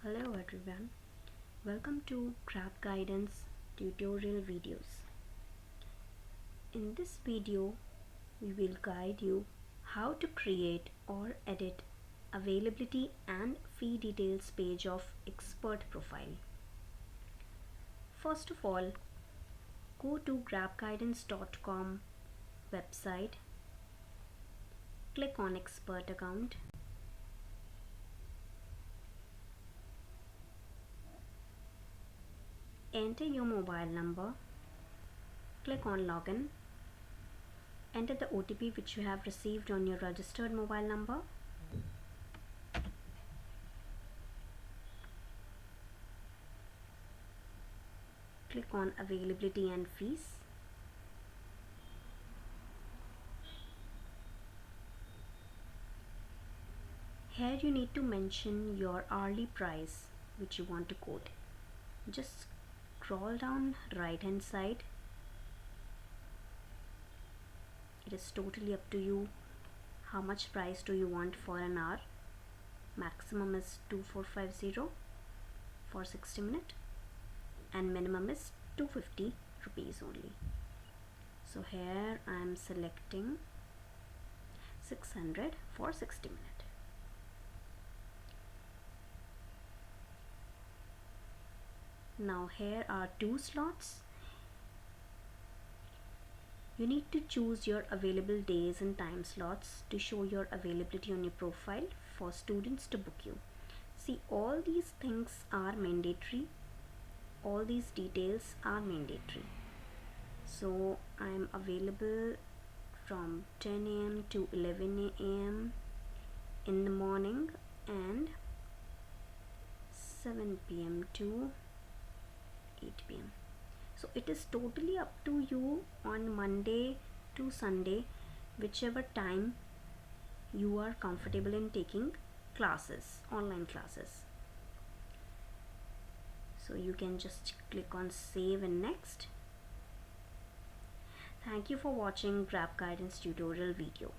Hello everyone, welcome to GrabGuidance tutorial videos. In this video, we will guide you how to create or edit availability and fee details page of expert profile. First of all, go to grabguidance.com website, click on expert account. Enter your mobile number, click on login, enter the OTP which you have received on your registered mobile number. Click on availability and fees. Here you need to mention your hourly price which you want to quote. Just scroll down right hand side. It is totally up to you how much price do you want for an hour. Maximum is 2450 for 60 minutes and minimum is 250 rupees only. So here I am selecting 600 for 60 minutes. Now here are two slots. You need to choose your available days and time slots to show your availability on your profile for students to book you. See, all these things are mandatory. All these details are mandatory. So I am available from 10 a.m. to 11 a.m. in the morning and 7 p.m. to 8 p.m. So it is totally up to you on Monday to Sunday, whichever time you are comfortable in taking classes, online classes. So you can just click on save and next. Thank you for watching GrabGuidance tutorial video.